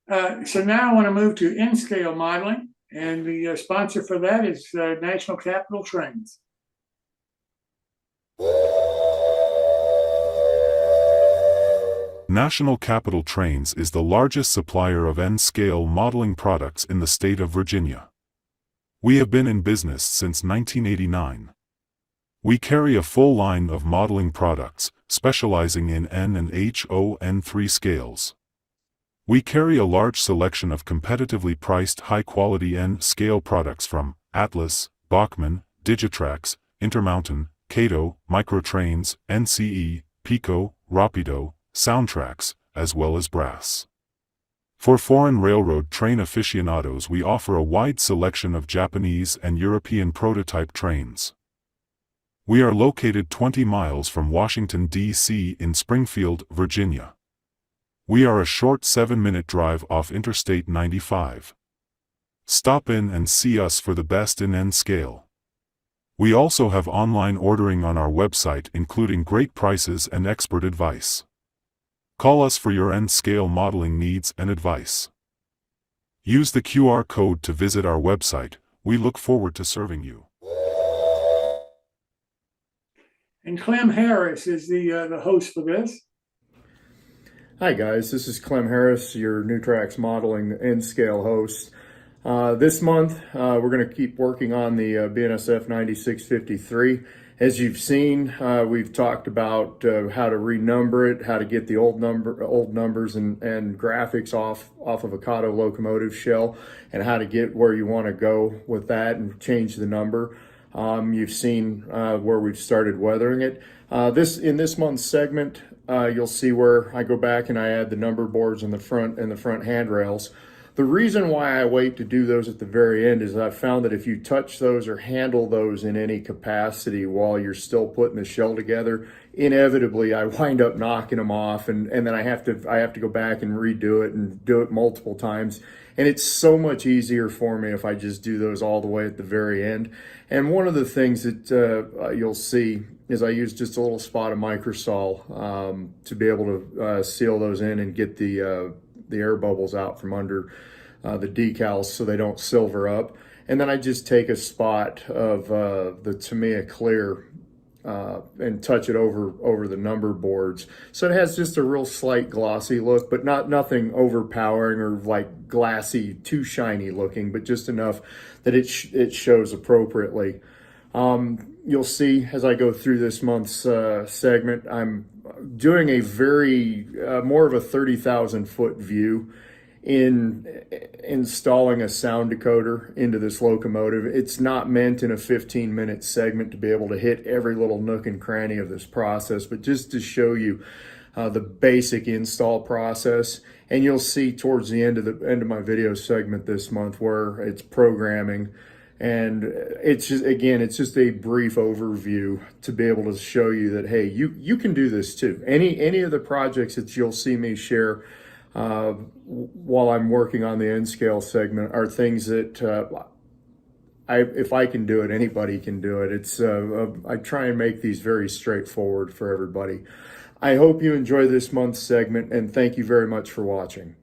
So now I want to move to N-scale modeling, and the sponsor for that is National Capital Trains. National Capital Trains is the largest supplier of N-scale modeling products in the state of Virginia. We have been in business since 1989. We carry a full line of modeling products, specializing in N and HO-N3 scales. We carry a large selection of competitively priced high-quality N-scale products from Atlas, Bachmann, Digitrax, Intermountain, Cato, Microtrains, NCE, Pico, Rapido, Soundtrax, as well as Brass. For foreign railroad train aficionados, we offer a wide selection of Japanese and European prototype trains. We are located 20 miles from Washington, D.C. in Springfield, Virginia. We are a short 7-minute drive off Interstate 95. Stop in and see us for the best in N-scale. We also have online ordering on our website, including great prices and expert advice. Call us for your N-scale modeling needs and advice. Use the QR code to visit our website. We look forward to serving you. And Clem Harris is the host for this. Hi guys, this is Clem Harris, your Nutrax Modeling N-scale host. This month, we're going to keep working on the BNSF 9653. As you've seen, we've talked about how to renumber it, how to get the old numbers and graphics off of a Cato locomotive shell, and how to get where you want to go with that and change the number. You've seen where we've started weathering it. In this month's segment, you'll see where I go back and I add the number boards in the front and the front handrails. The reason why I wait to do those at the very end is I've found that if you touch those or handle those in any capacity while you're still putting the shell together, inevitably I wind up knocking them off, and then I have to go back and redo it and do it multiple times. And it's so much easier for me if I just do those all the way at the very end. And one of the things that you'll see is I use just a little spot of microsol to be able to seal those in and get the air bubbles out from under the decals so they don't silver up. And then I just take a spot of the Tamiya Clear and touch it over the number boards. So it has just a real slight glossy look, but nothing overpowering or like glassy, too shiny looking, but just enough that it shows appropriately. You'll see as I go through this month's segment, I'm doing a very more of a 30,000 foot view in installing a sound decoder into this locomotive. It's not meant in a 15-minute segment to be able to hit every little nook and cranny of this process, but just to show you the basic install process. And you'll see towards the end of my video segment this month where it's programming. And it's just a brief overview to be able to show you that, hey, you can do this too. Any of the projects that you'll see me share while I'm working on the N-scale segment are things that if I can do it, anybody can do it. I try and make these very straightforward for everybody. I hope you enjoy this month's segment, and thank you very much for watching.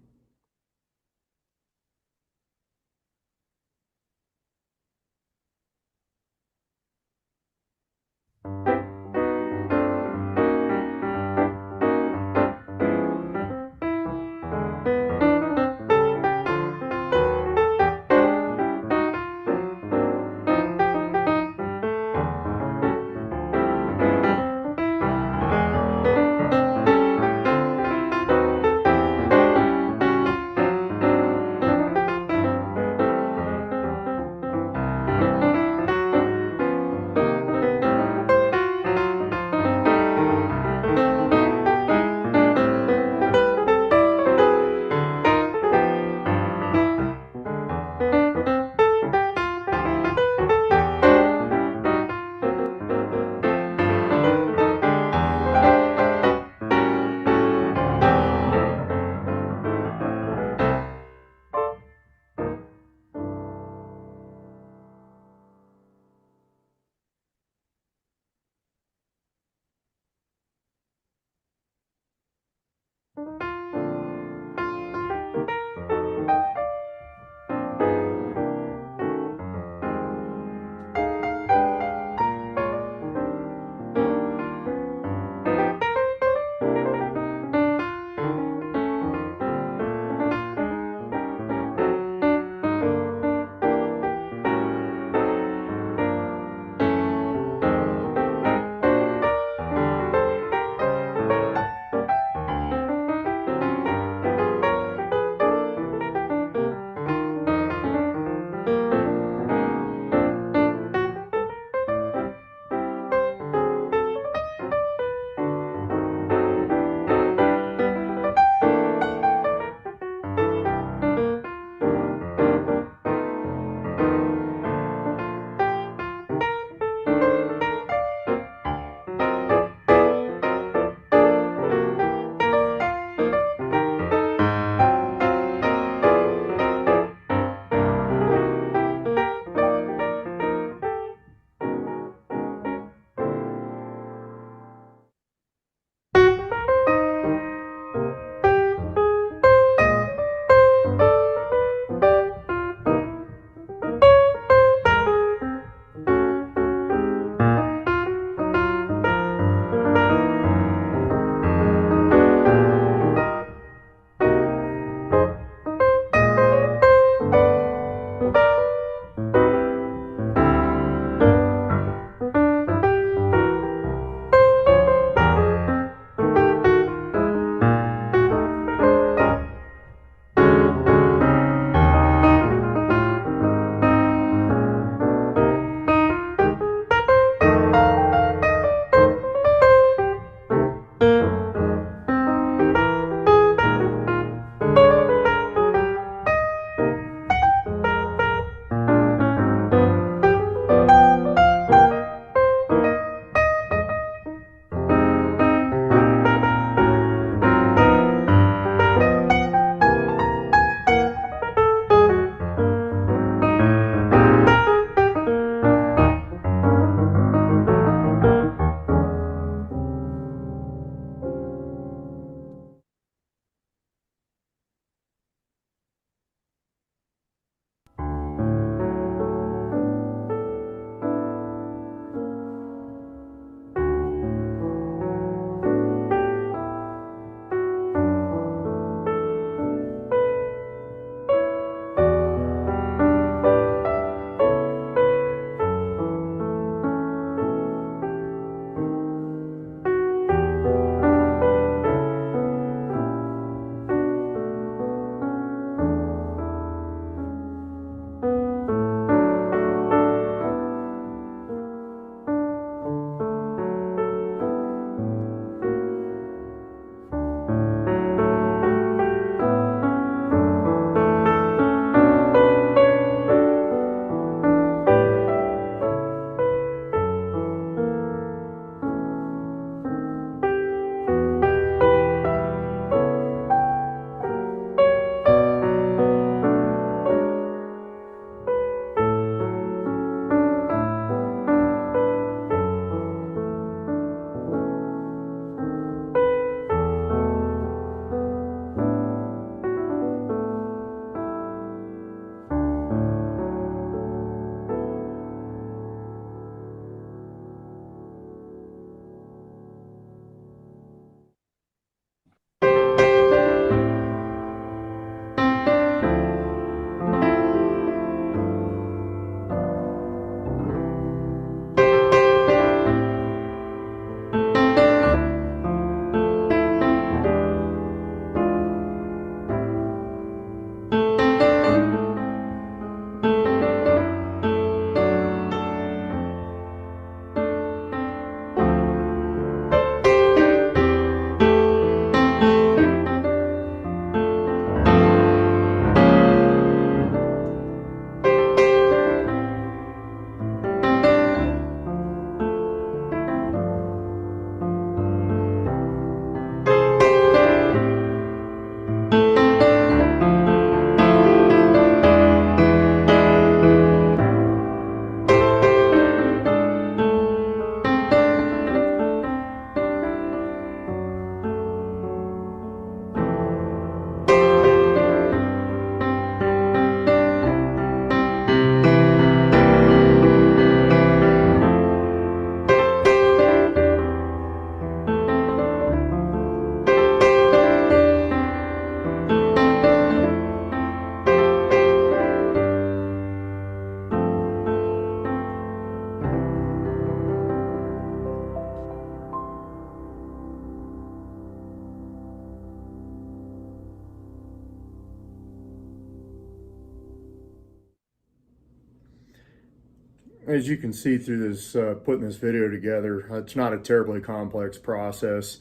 as you can see through this, putting this video together, it's not a terribly complex process.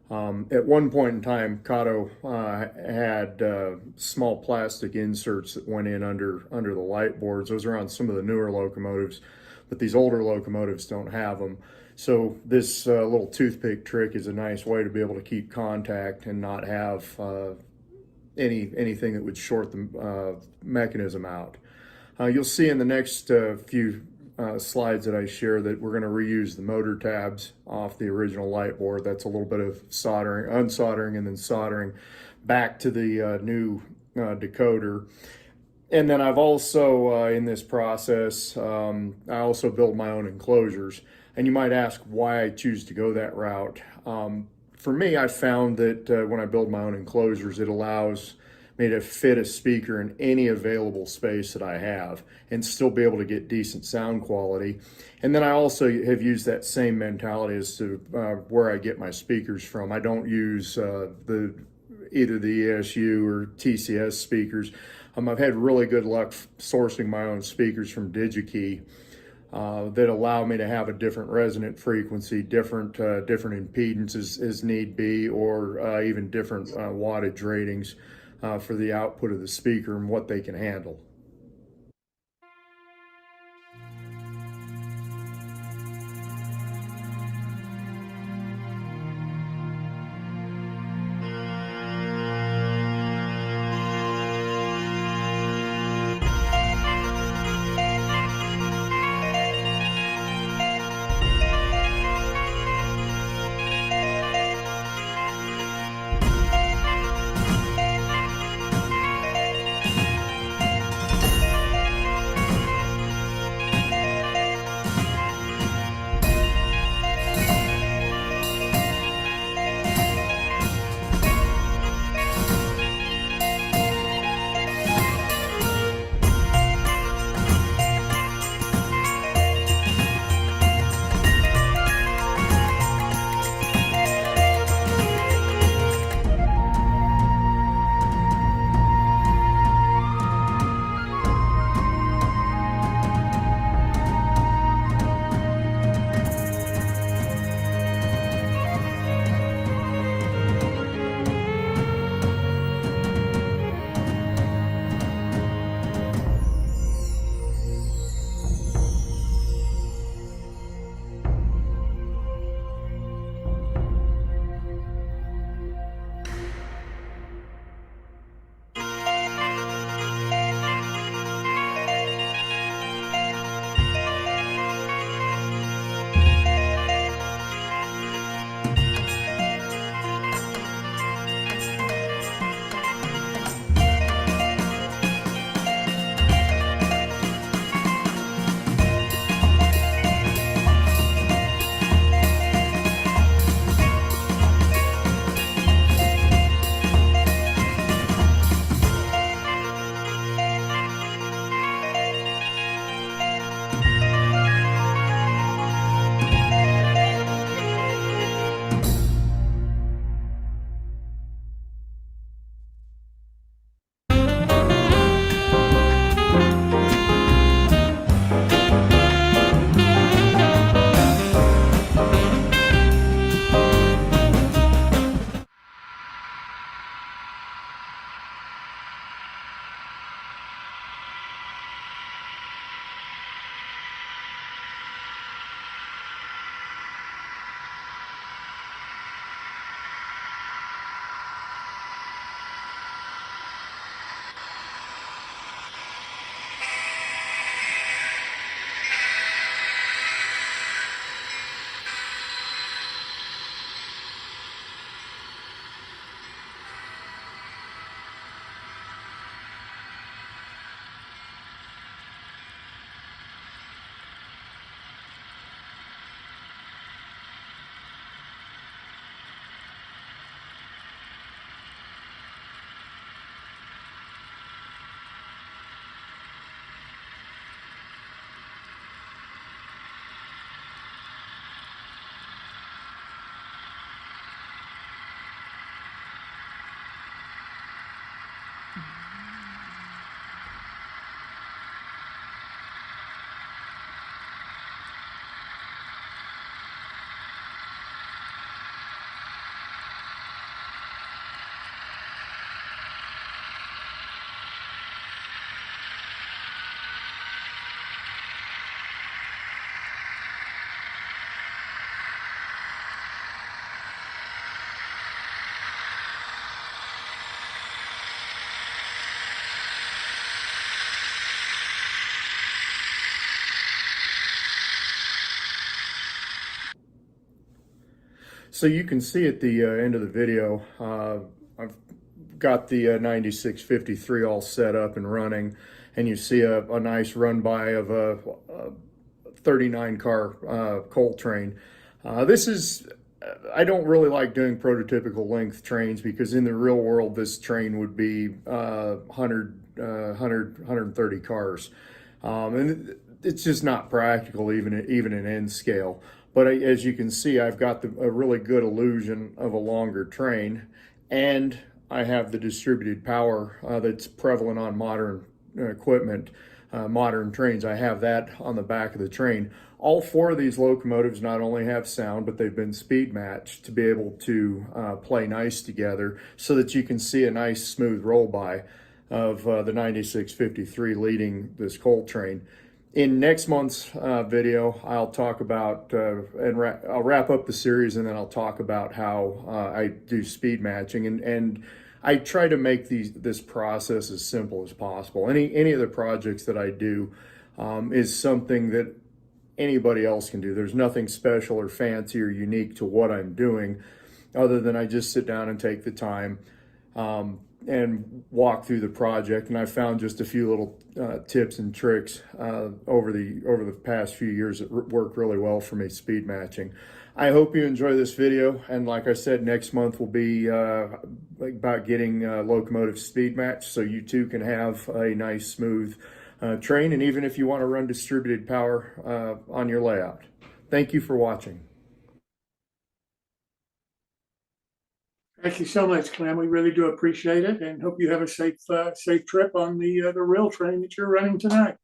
At one point in time, Kato had small plastic inserts that went in under the light boards. Those are on some of the newer locomotives, but these older locomotives don't have them. So this little toothpick trick is a nice way to be able to keep contact and not have anything that would short the mechanism out. You'll see in the next few slides that I share that we're going to reuse the motor tabs off the original light board. That's a little bit of soldering, unsoldering, and then soldering back to the new decoder. And then I've also, in this process, I also build my own enclosures. And you might ask why I choose to go that route. For me, I found that when I build my own enclosures, it allows me to fit a speaker in any available space that I have and still be able to get decent sound quality. And then I also have used that same mentality as to where I get my speakers from. I don't use either the ESU or TCS speakers. I've had really good luck sourcing my own speakers from DigiKey that allow me to have a different resonant frequency, different impedances as need be, or even different wattage ratings for the output of the speaker and what they can handle. So you can see at the end of the video, I've got the 9653 all set up and running, and you see a nice run by of a 39 car coal train. This is, I don't really like doing prototypical length trains because in the real world, this train would be 130 cars. And it's just not practical, even in N scale. But as you can see, I've got a really good illusion of a longer train, and I have the distributed power that's prevalent on modern equipment, modern trains. I have that on the back of the train. All four of these locomotives not only have sound, but they've been speed matched to be able to play nice together so that you can see a nice smooth roll by of the 9653 leading this coal train. In next month's video, I'll talk about, I'll wrap up the series, and then I'll talk about how I do speed matching. And I try to make this process as simple as possible. Any of the projects that I do is something that anybody else can do. There's nothing special or fancy or unique to what I'm doing, other than I just sit down and take the time and walk through the project. And I found just a few little tips and tricks over the past few years that work really well for me speed matching. I hope you enjoy this video, and like I said, next month will be about getting locomotive speed match, so you too can have a nice smooth train, and even if you want to run distributed power on your layout. Thank you for watching. Thank you so much, Clem. We really do appreciate it, and hope you have a safe trip on the rail train that you're running tonight.